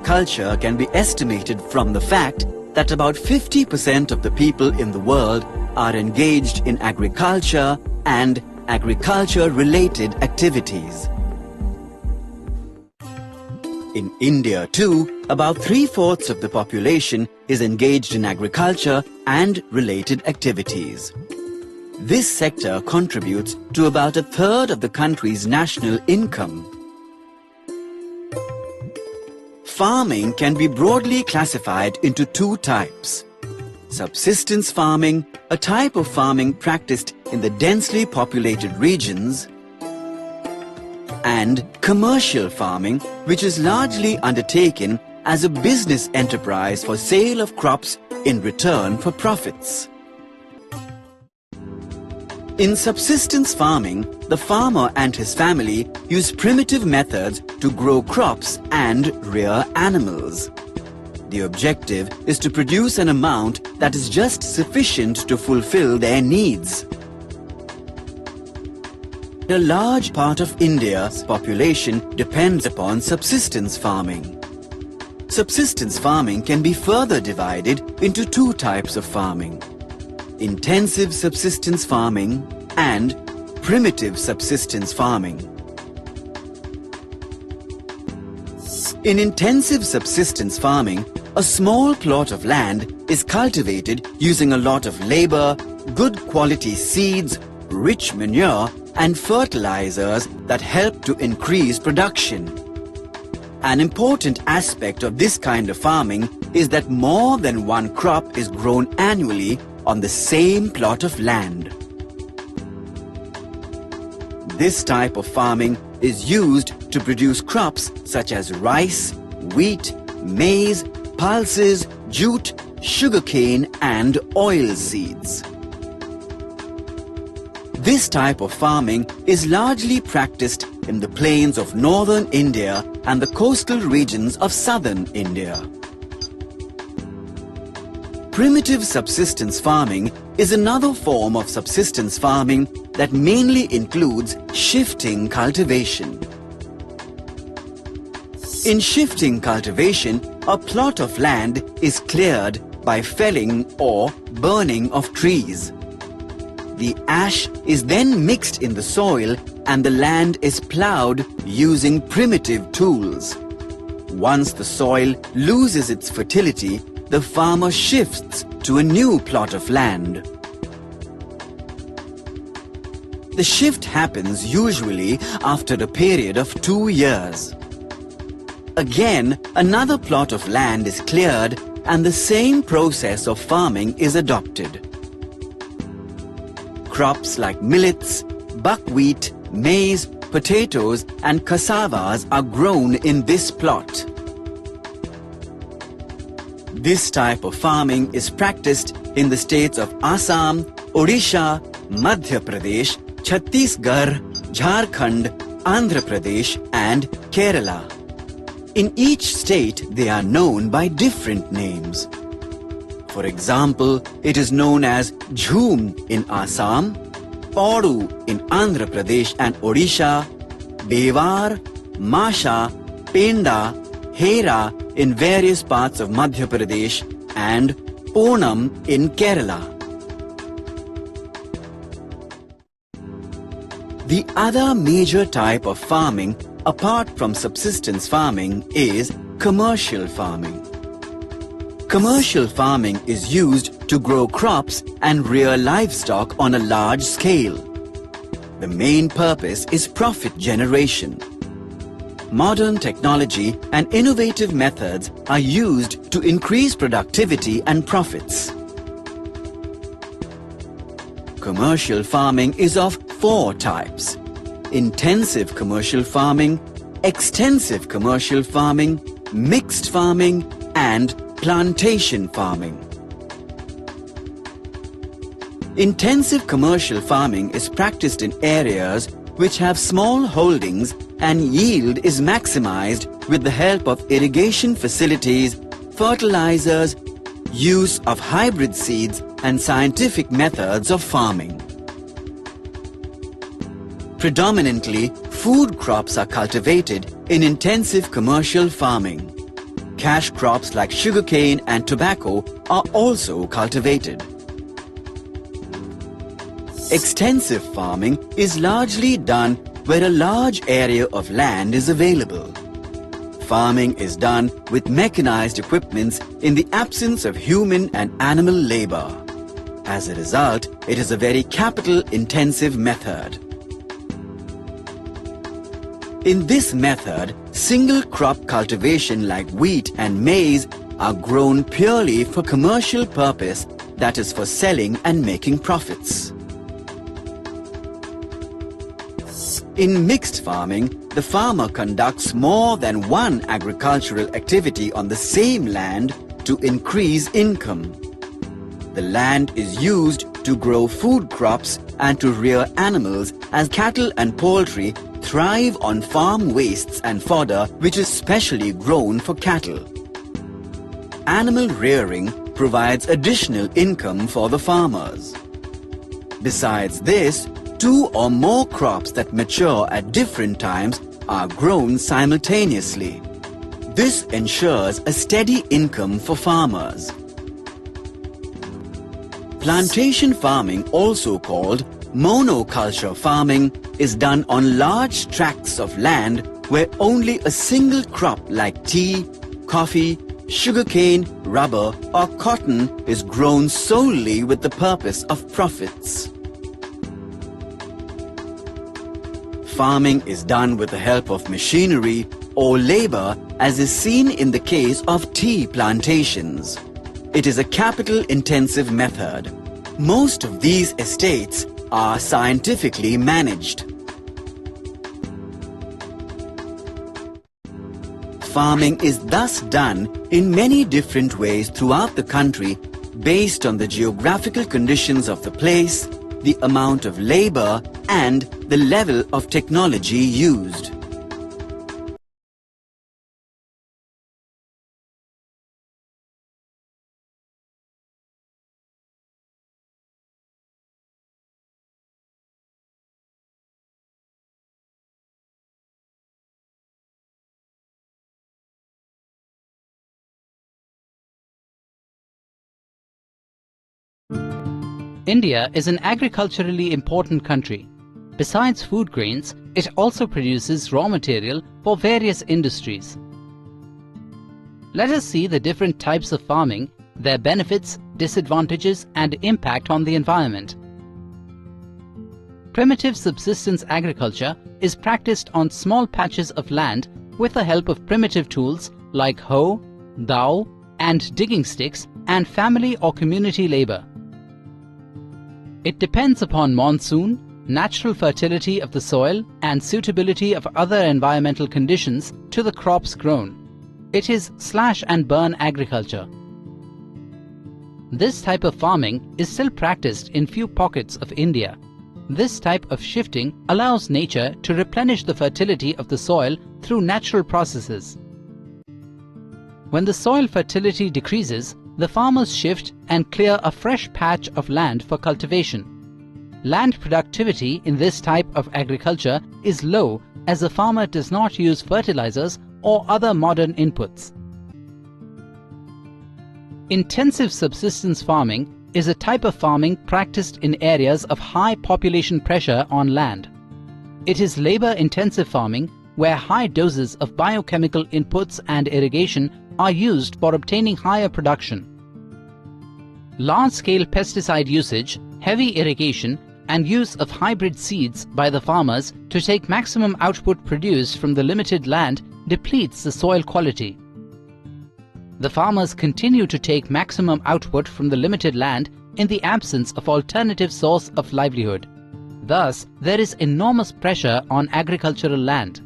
agriculture can be estimated from the fact that about 50% of the people in the world are engaged in agriculture and agriculture-related activities. In India too, about 3/4 of the population is engaged in agriculture and related activities. This sector contributes to about 1/3 of the country's national income. Farming can be broadly classified into two types. Subsistence farming, a type of farming practiced in the densely populated regions, and commercial farming, which is largely undertaken as a business enterprise for sale of crops in return for profits. In subsistence farming, the farmer and his family use primitive methods to grow crops and rear animals. The objective is to produce an amount that is just sufficient to fulfill their needs. A large part of India's population depends upon subsistence farming. Subsistence farming can be further divided into two types of farming: intensive subsistence farming and primitive subsistence farming. In intensive subsistence farming, a small plot of land is cultivated using a lot of labor, good quality seeds, rich manure, and fertilizers that help to increase production. An important aspect of this kind of farming is that more than one crop is grown annually on the same plot of land. This type of farming is used to produce crops such as rice, wheat, maize, pulses, jute, sugarcane, and oil seeds. This type of farming is largely practiced in the plains of northern India and the coastal regions of southern India. Primitive subsistence farming is another form of subsistence farming that mainly includes shifting cultivation. In shifting cultivation, a plot of land is cleared by felling or burning of trees. The ash is then mixed in the soil and the land is ploughed using primitive tools. Once the soil loses its fertility, the farmer shifts to a new plot of land. The shift happens usually after a period of 2 years. Again, another plot of land is cleared and the same process of farming is adopted. Crops like millets, buckwheat, maize, potatoes and cassavas are grown in this plot. This type of farming is practiced in the states of Assam, Odisha, Madhya Pradesh, Chhattisgarh, Jharkhand, Andhra Pradesh and Kerala. In each state, they are known by different names. For example, it is known as Jhoom in Assam, Podu in Andhra Pradesh and Odisha, Bewar, Masha, Penda, Hera in various parts of Madhya Pradesh and Onam in Kerala. The other major type of farming apart from subsistence farming is commercial farming. Commercial farming is used to grow crops and rear livestock on a large scale. The main purpose is profit generation. Modern technology and innovative methods are used to increase productivity and profits. Commercial farming is of 4 types: intensive commercial farming, extensive commercial farming, mixed farming, and plantation farming. Intensive commercial farming is practiced in areas which have small holdings and yield is maximized with the help of irrigation facilities, fertilizers, use of hybrid seeds and scientific methods of farming. Predominantly, food crops are cultivated in intensive commercial farming. cash crops like sugarcane and tobacco are also cultivated. Extensive farming is largely done where a large area of land is available. Farming is done with mechanized equipments in the absence of human and animal labor. As a result, it is a very capital-intensive method. In this method, single crop cultivation like wheat and maize are grown purely for commercial purpose, that is for selling and making profits. In mixed farming, the farmer conducts more than one agricultural activity on the same land to increase income. The land is used to grow food crops and to rear animals, as cattle and poultry thrive on farm wastes and fodder which is specially grown for cattle. Animal rearing provides additional income for the farmers. Besides this, two or more crops that mature at different times are grown simultaneously. This ensures a steady income for farmers. Plantation farming, also called monoculture farming, is done on large tracts of land where only a single crop like tea, coffee, sugarcane, rubber or cotton is grown solely with the purpose of profits. Farming is done with the help of machinery or labor, as is seen in the case of tea plantations. It is a capital-intensive method. Most of these estates are scientifically managed. Farming is thus done in many different ways throughout the country based on the geographical conditions of the place, the amount of labor and the level of technology used. India is an agriculturally important country. Besides food grains, it also produces raw material for various industries. Let us see the different types of farming, their benefits, disadvantages and impact on the environment. Primitive subsistence agriculture is practiced on small patches of land with the help of primitive tools like hoe, dhow and digging sticks and family or community labor. It depends upon monsoon, natural fertility of the soil and suitability of other environmental conditions to the crops grown. It is slash and burn agriculture. This type of farming is still practiced in few pockets of India. This type of shifting allows nature to replenish the fertility of the soil through natural processes. When the soil fertility decreases, the farmers shift and clear a fresh patch of land for cultivation. Land productivity in this type of agriculture is low, as the farmer does not use fertilizers or other modern inputs. Intensive subsistence farming is a type of farming practiced in areas of high population pressure on land. It is labor-intensive farming where high doses of biochemical inputs and irrigation are used for obtaining higher production. Large-scale pesticide usage, heavy irrigation, and use of hybrid seeds by the farmers to take maximum output produced from the limited land depletes the soil quality. The farmers continue to take maximum output from the limited land in the absence of alternative source of livelihood. Thus, there is enormous pressure on agricultural land.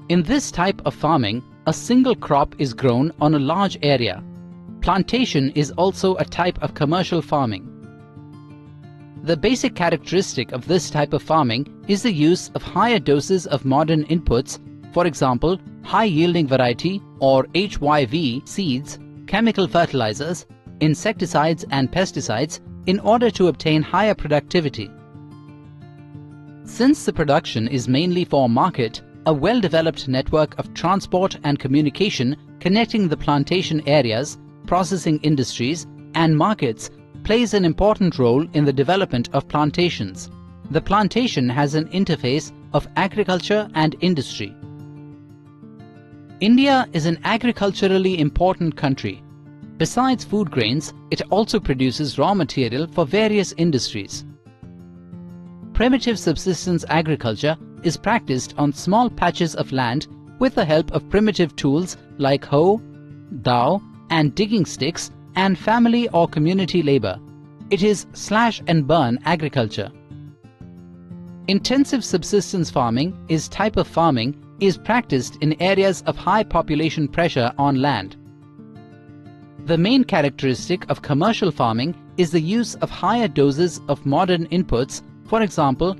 In this type of farming, a single crop is grown on a large area. Plantation is also a type of commercial farming. The basic characteristic of this type of farming is the use of higher doses of modern inputs, for example, high-yielding variety or HYV seeds, chemical fertilizers, insecticides and pesticides in order to obtain higher productivity. Since the production is mainly for market, A well-developed network of transport and communication connecting the plantation areas, processing industries, and markets plays an important role in the development of plantations. The plantation has an interface of agriculture and industry. India is an agriculturally important country. Besides food grains, it also produces raw material for various industries. Primitive subsistence agriculture is practiced on small patches of land with the help of primitive tools like hoe, dhow, and digging sticks and family or community labor. It is slash and burn agriculture. Intensive subsistence farming is type of farming is practiced in areas of high population pressure on land. The main characteristic of commercial farming is the use of higher doses of modern inputs, for example,